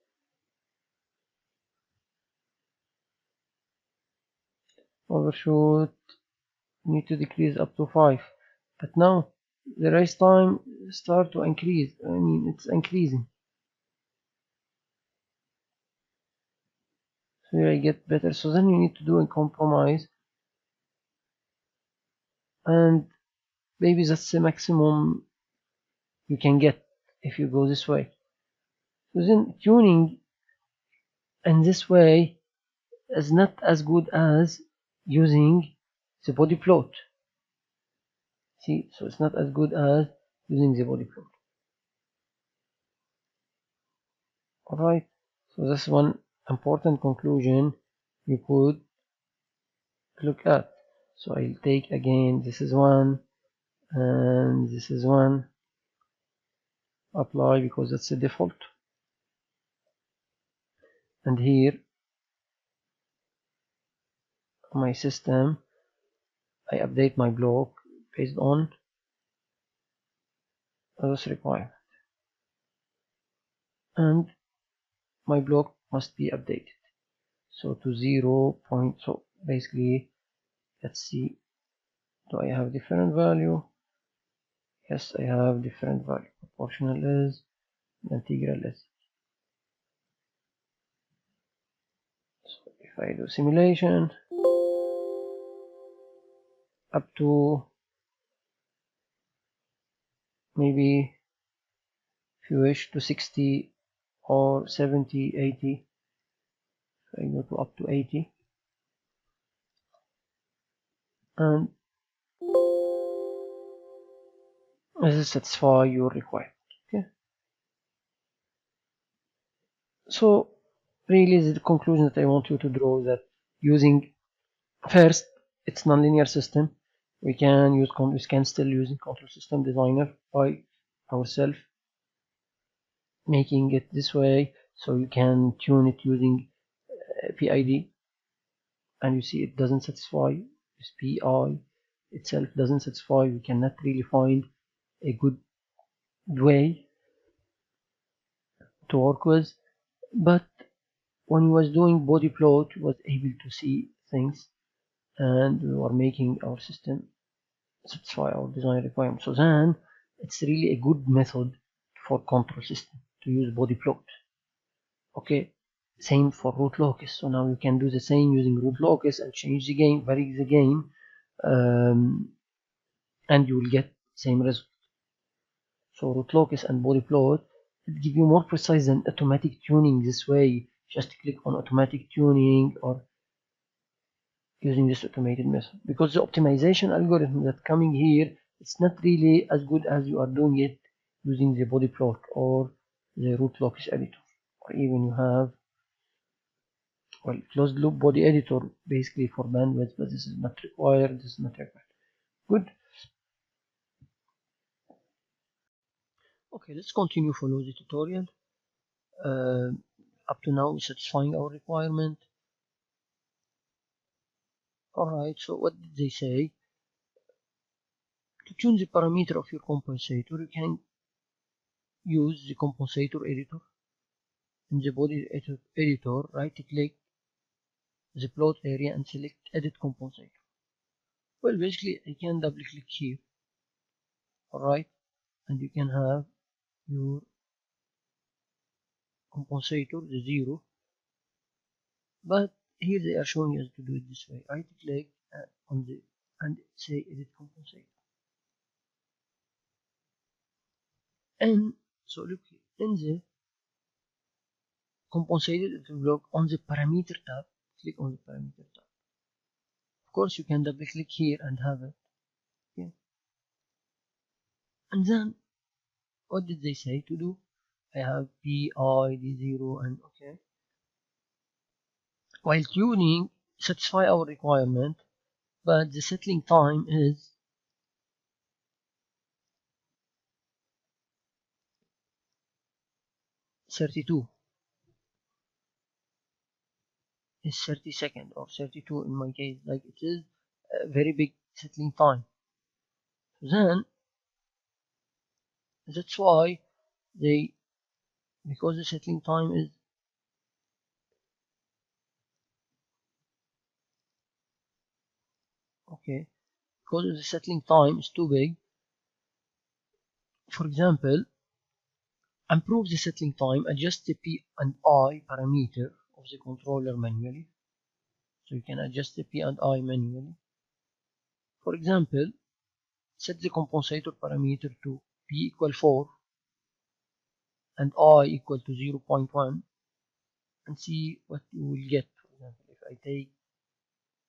overshoot, need to decrease up to 5, but now the rise time start to increase. I mean, it's increasing, so I get better. So then you need to do a compromise, and maybe that's the maximum you can get if you go this way. So then tuning in this way is not as good as using the body plot. See, so it's not as good as using the body plot. Alright, so that's one important conclusion you could look at. So I'll take again, this is one and this is one, apply because that's the default, and here my system I update my block based on this requirement, and my block must be updated so to 0. So basically, let's see, do I have different value? Yes, I have different value. Proportional is, integral is. So if I do simulation up to maybe, if you wish, to 60 or 70, 80, I go to up to 80, and this will satisfy your requirement. Okay, so really the conclusion that I want you to draw, that using, first, it's nonlinear system, we can still use control system designer by ourselves, making it this way, so you can tune it using PID, and you see it doesn't satisfy. This PI itself doesn't satisfy. We cannot really find a good way to work with, but when we was doing body plot, we was able to see things, and we were making our system satisfy our design requirements. So then it's really a good method for control system to use body plot. Okay, same for root locus. So now you can do the same using root locus and change the game, vary the game, and you will get same result. So root locus and body plot will give you more precise than automatic tuning this way. Just click on automatic tuning or using this automated method, because the optimization algorithm that's coming here, it's not really as good as you are doing it using the body plot or the root locus editor, or even you have, well, closed loop body editor basically for bandwidth, but this is not required. This is not required. Good. Okay, let's continue follow the tutorial. Up to now, satisfying our requirement. Alright, so what did they say? To tune the parameter of your compensator, you can use the compensator editor. In the body editor, right click the plot area and select edit compensator. Well, basically I can double click here, alright, and you can have your compensator, the 0, but here they are showing us to do it this way. Right click on the and say edit compensator, and so look here in the compensated block on the parameter tab, click on the parameter tab. Of course, you can double click here and have it. Okay. And then, what did they say to do? I have PID 0 and okay. While tuning satisfy our requirement, but the settling time is 32. It's 30 seconds or 32 in my case. Like it is a very big settling time. Then that's why because the settling time is okay, because the settling time is too big. For example, improve the settling time, adjust the P and I parameter of the controller manually. So you can adjust the P and I manually. For example, set the compensator parameter to P equal 4 and I equal to 0.1 and see what you will get. For example, if I take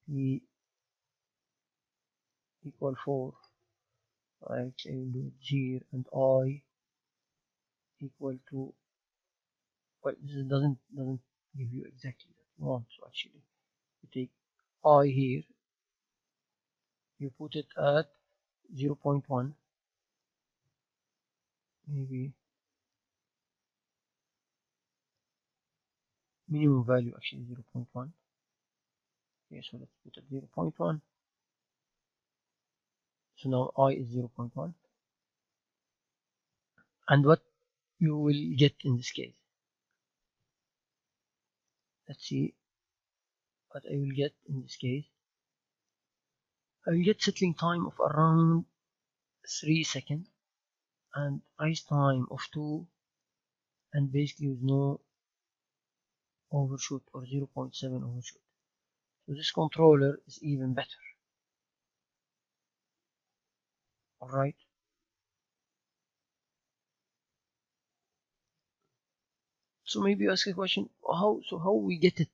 P equal 4, I will do it here, and I equal to, well, this doesn't give you exactly what you want. So actually, you take I here, you put it at 0.1, maybe minimum value actually 0.1. Okay, so let's put it 0.1. So now I is 0.1. And what you will get in this case, let's see what I will get in this case. I will get settling time of around 3 seconds and rise time of 2, and basically with no overshoot or 0.7 overshoot. So this controller is even better. Alright. So maybe you ask a question, how we get it?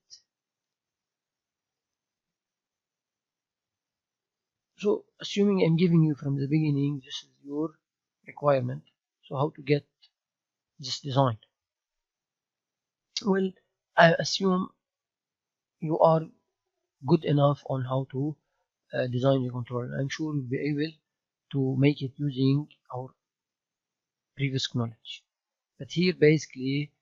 So assuming I'm giving you from the beginning, this is your requirement. So how to get this design? Well, I assume you are good enough on how to design your controller. I'm sure you'll be able to make it using our previous knowledge. But here basically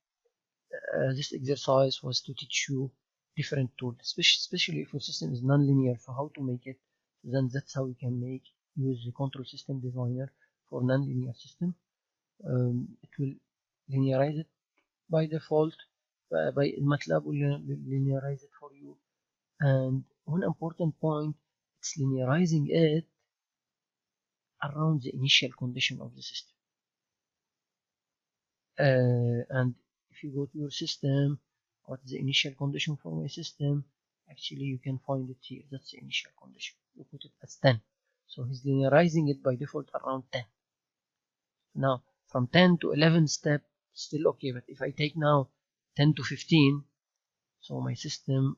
this exercise was to teach you different tools, especially if your system is non-linear. So how to make it, then that's how you can use the control system designer for non-linear system. It will linearize it by default. By MATLAB will linearize it for you. And one important point, it's linearizing it around the initial condition of the system. And if you go to your system, what is the initial condition for my system? Actually, you can find it here. That's the initial condition. You put it as 10. So he's linearizing it by default around 10. Now, from 10 to 11 step, still okay. But if I take now 10 to 15, so my system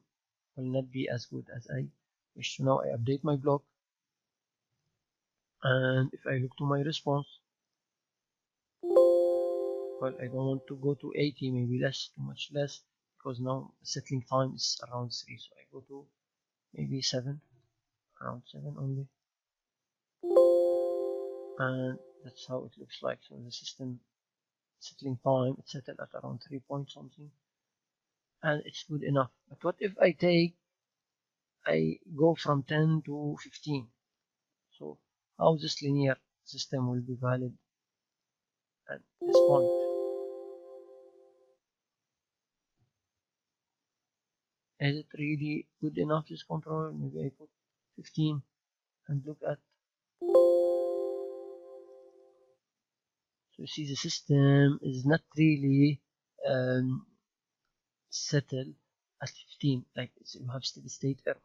will not be as good as I wish. So now I update my block. And if I look to my response, well, I don't want to go to 80, maybe less, too much less, because now settling time is around 3. So I go to maybe 7, around 7 only. And that's how it looks like. So the system settling time, it's settled at around 3 point something. And it's good enough. But what if I go from 10 to 15? So how this linear system will be valid at this point? Is it really good enough, this controller? Maybe I put 15 and look at. So you see the system is not really settled at 15, like you have steady state error.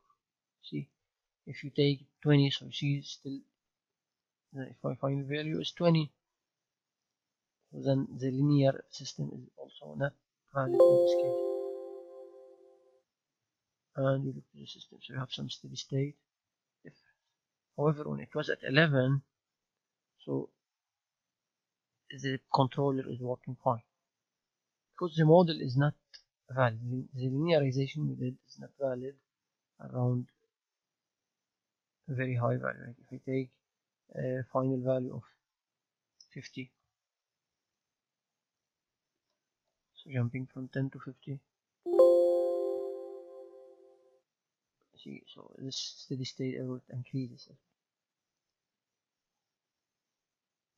See, if you take 20, so you see still, if I find value is 20, so then the linear system is also not valid in this case. and you look to the system, so you have some steady state difference. However, when it was at 11, so the controller is working fine because the model is not valid. The linearization we did is not valid around a very high value. Like if we take a final value of 50, so jumping from 10 to 50, see, so this steady state error increases.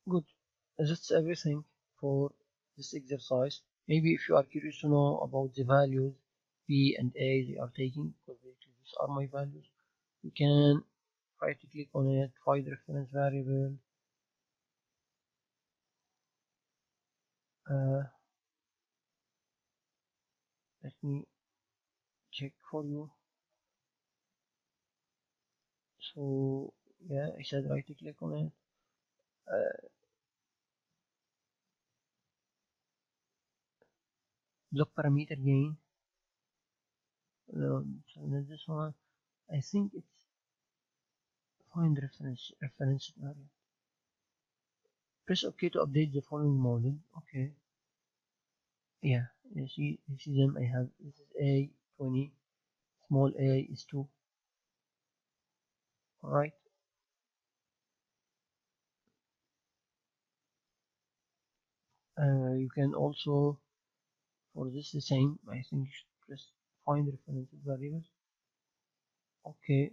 Good. That's everything for this exercise. Maybe if you are curious to know about the values B and A they are taking, because basically these are my values, you can right click on it, find the reference variable, let me check for you. So yeah, I said right click on it, block parameter gain. No, so this one, I think it's find reference variable. Press OK to update the following model. Okay. Yeah, you see them. I have, this is A 20, small a is 2. Alright. You can also, for this the same, I think you should press find reference variables. Okay,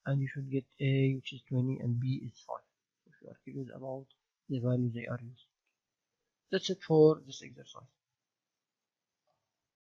and you should get A, which is 20, and B is 5. If you are curious about the value they are using. That's it for this exercise.